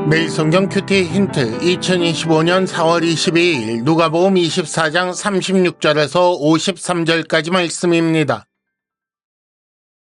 매일 성경 큐티 힌트 2025년 4월 22일 누가복음 24장 36절에서 53절까지 말씀입니다.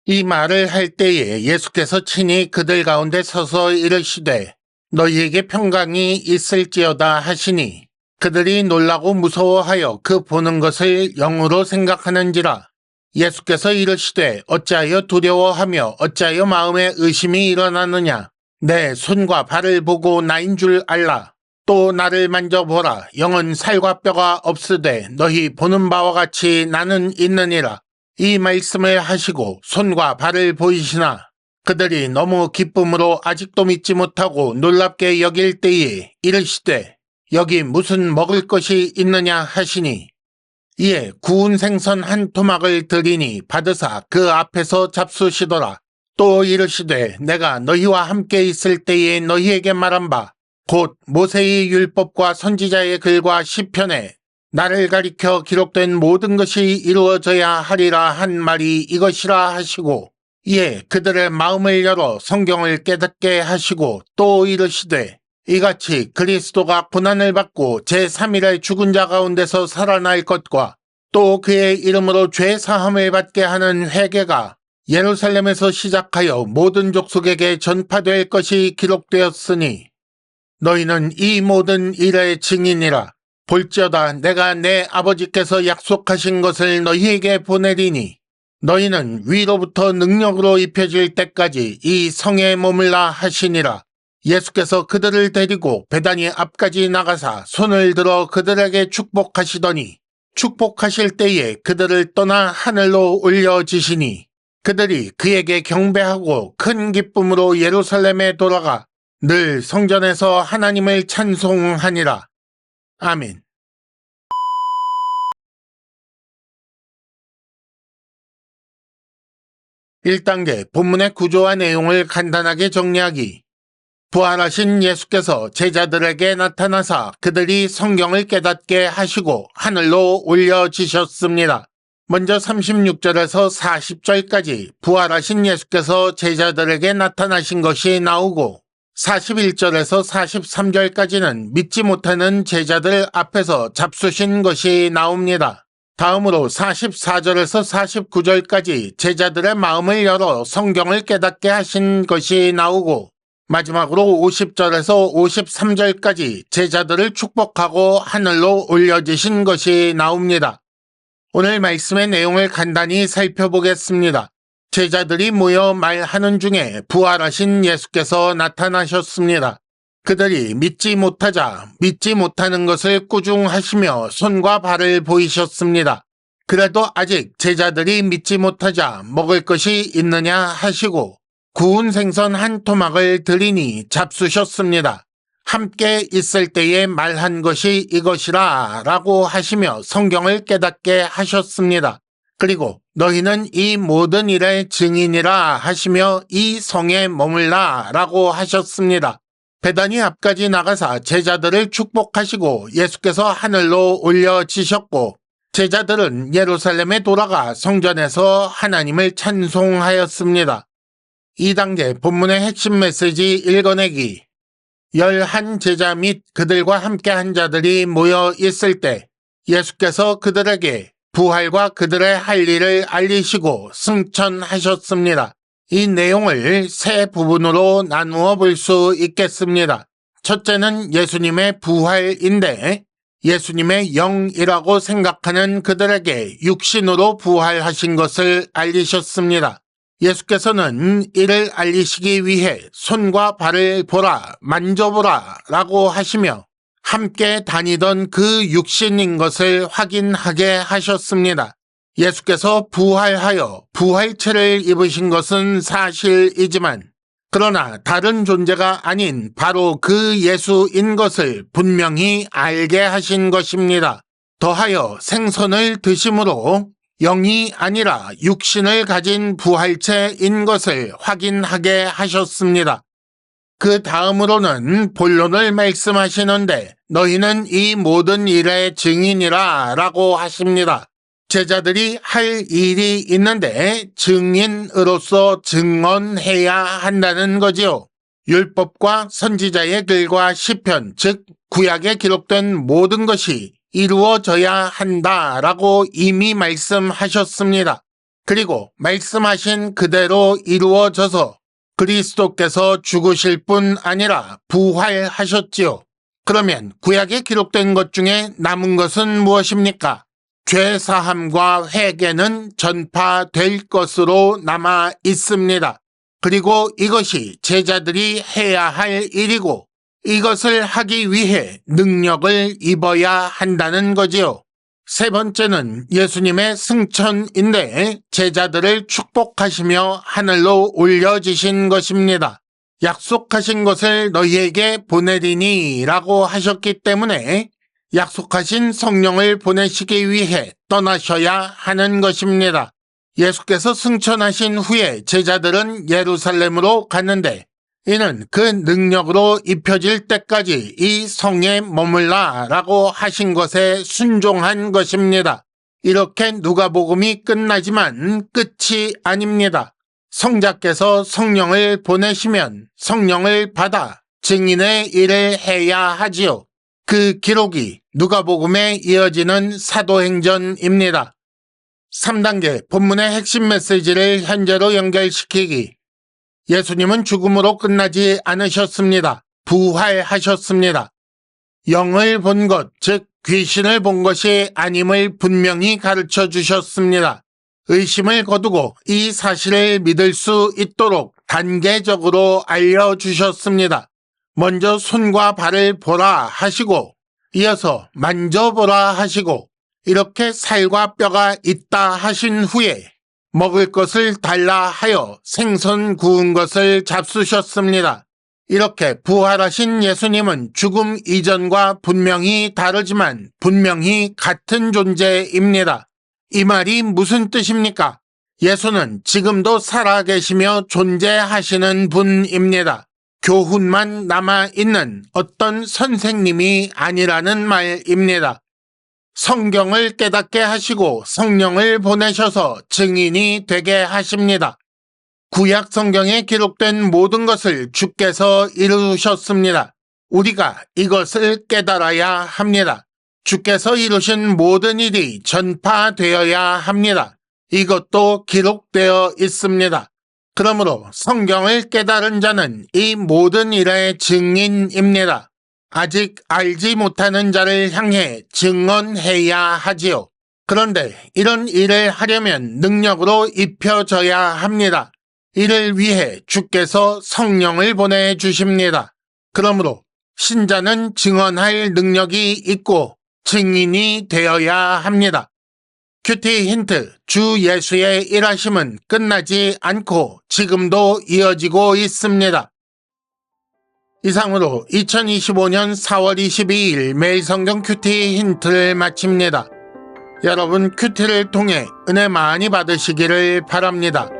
이 말을 할 때에 예수께서 친히 그들 가운데 서서 이르시되 너희에게 평강이 있을지어다 하시니 그들이 놀라고 무서워하여 그 보는 것을 영으로 생각하는지라. 예수께서 이르시되 어찌하여 두려워하며 어찌하여 마음에 의심이 일어나느냐. 내 손과 발을 보고 나인 줄 알라. 또 나를 만져보라. 영은 살과 뼈가 없으되 너희 보는 바와 같이 나는 있느니라. 이 말씀을 하시고 손과 발을 보이시나 그들이 너무 기쁨으로 아직도 믿지 못하고 놀랍게 여길 때에 이르시되 여기 무슨 먹을 것이 있느냐 하시니 이에 구운 생선 한 토막을 드리니 받으사 그 앞에서 잡수시더라. 또 이르시되 내가 너희와 함께 있을 때에 너희에게 말한 바 곧 모세의 율법과 선지자의 글과 시편에 나를 가리켜 기록된 모든 것이 이루어져야 하리라 한 말이 이것이라 하시고 이에 그들의 마음을 열어 성경을 깨닫게 하시고 또 이르시되 이같이 그리스도가 고난을 받고 제3일에 죽은 자 가운데서 살아날 것과 또 그의 이름으로 죄 사함을 받게 하는 회개가 예루살렘에서 시작하여 모든 족속에게 전파될 것이 기록되었으니 너희는 이 모든 일의 증인이라. 볼지어다 내가 내 아버지께서 약속하신 것을 너희에게 보내리니 너희는 위로부터 능력으로 입혀질 때까지 이 성에 머물라 하시니라. 예수께서 그들을 데리고 베다니 앞까지 나가사 손을 들어 그들에게 축복하시더니 축복하실 때에 그들을 떠나 하늘로 올려지시니 그들이 그에게 경배하고 큰 기쁨으로 예루살렘에 돌아가 늘 성전에서 하나님을 찬송하니라. 아멘. 1단계 본문의 구조와 내용을 간단하게 정리하기. 부활하신 예수께서 제자들에게 나타나사 그들이 성경을 깨닫게 하시고 하늘로 올려지셨습니다. 먼저 36절에서 40절까지 부활하신 예수께서 제자들에게 나타나신 것이 나오고 41절에서 43절까지는 믿지 못하는 제자들 앞에서 잡수신 것이 나옵니다. 다음으로 44절에서 49절까지 제자들의 마음을 열어 성경을 깨닫게 하신 것이 나오고 마지막으로 50절에서 53절까지 제자들을 축복하고 하늘로 올려지신 것이 나옵니다. 오늘 말씀의 내용을 간단히 살펴보겠습니다. 제자들이 모여 말하는 중에 부활하신 예수께서 나타나셨습니다. 그들이 믿지 못하자 믿지 못하는 것을 꾸중하시며 손과 발을 보이셨습니다. 그래도 아직 제자들이 믿지 못하자 먹을 것이 있느냐 하시고 구운 생선 한 토막을 드리니 잡수셨습니다. 함께 있을 때에 말한 것이 이것이라 라고 하시며 성경을 깨닫게 하셨습니다. 그리고 너희는 이 모든 일의 증인이라 하시며 이 성에 머물라 라고 하셨습니다. 베다니 앞까지 나가사 제자들을 축복하시고 예수께서 하늘로 올려지셨고 제자들은 예루살렘에 돌아가 성전에서 하나님을 찬송하였습니다. 2단계 본문의 핵심 메시지 읽어내기. 11 제자 및 그들과 함께한 자들이 모여 있을 때 예수께서 그들에게 부활과 그들의 할 일을 알리시고 승천하셨습니다. 이 내용을 세 부분으로 나누어 볼 수 있겠습니다. 첫째는 예수님의 부활인데 예수님의 영이라고 생각하는 그들에게 육신으로 부활하신 것을 알리셨습니다. 예수께서는 이를 알리시기 위해 손과 발을 보라, 만져보라 라고 하시며 함께 다니던 그 육신인 것을 확인하게 하셨습니다. 예수께서 부활하여 부활체를 입으신 것은 사실이지만 그러나 다른 존재가 아닌 바로 그 예수인 것을 분명히 알게 하신 것입니다. 더하여 생선을 드심으로 영이 아니라 육신을 가진 부활체인 것을 확인하게 하셨습니다. 그 다음으로는 본론을 말씀하시는데 너희는 이 모든 일의 증인이라 라고 하십니다. 제자들이 할 일이 있는데 증인으로서 증언해야 한다는 거지요. 율법과 선지자의 글과 시편, 즉 구약에 기록된 모든 것이 이루어져야 한다라고 이미 말씀하셨습니다. 그리고 말씀하신 그대로 이루어져서 그리스도께서 죽으실 뿐 아니라 부활하셨지요. 그러면 구약에 기록된 것 중에 남은 것은 무엇입니까? 죄사함과 회개는 전파될 것으로 남아 있습니다. 그리고 이것이 제자들이 해야 할 일이고 이것을 하기 위해 능력을 입어야 한다는 거지요. 세 번째는 예수님의 승천인데 제자들을 축복하시며 하늘로 올려주신 것입니다. 약속하신 것을 너희에게 보내리니 라고 하셨기 때문에 약속하신 성령을 보내시기 위해 떠나셔야 하는 것입니다. 예수께서 승천하신 후에 제자들은 예루살렘으로 갔는데 이는 그 능력으로 입혀질 때까지 이 성에 머물라 라고 하신 것에 순종한 것입니다. 이렇게 누가복음이 끝나지만 끝이 아닙니다. 성자께서 성령을 보내시면 성령을 받아 증인의 일을 해야 하지요. 그 기록이 누가복음에 이어지는 사도행전입니다. 3단계 본문의 핵심 메시지를 현재로 연결시키기. 예수님은 죽음으로 끝나지 않으셨습니다. 부활하셨습니다. 영을 본 것, 즉 귀신을 본 것이 아님을 분명히 가르쳐 주셨습니다. 의심을 거두고 이 사실을 믿을 수 있도록 단계적으로 알려주셨습니다. 먼저 손과 발을 보라 하시고 이어서 만져보라 하시고 이렇게 살과 뼈가 있다 하신 후에 먹을 것을 달라 하여 생선 구운 것을 잡수셨습니다. 이렇게 부활하신 예수님은 죽음 이전과 분명히 다르지만 분명히 같은 존재입니다. 이 말이 무슨 뜻입니까? 예수는 지금도 살아계시며 존재하시는 분입니다. 교훈만 남아있는 어떤 선생님이 아니라는 말입니다. 성경을 깨닫게 하시고 성령을 보내셔서 증인이 되게 하십니다. 구약 성경에 기록된 모든 것을 주께서 이루셨습니다. 우리가 이것을 깨달아야 합니다. 주께서 이루신 모든 일이 전파되어야 합니다. 이것도 기록되어 있습니다. 그러므로 성경을 깨달은 자는 이 모든 일의 증인입니다. 아직 알지 못하는 자를 향해 증언해야 하지요. 그런데 이런 일을 하려면 능력으로 입혀져야 합니다. 이를 위해 주께서 성령을 보내주십니다. 그러므로 신자는 증언할 능력이 있고 증인이 되어야 합니다. 큐티 힌트, 주 예수의 일하심은 끝나지 않고 지금도 이어지고 있습니다. 이상으로 2025년 4월 22일 매일 성경 큐티 힌트를 마칩니다. 여러분 큐티를 통해 은혜 많이 받으시기를 바랍니다.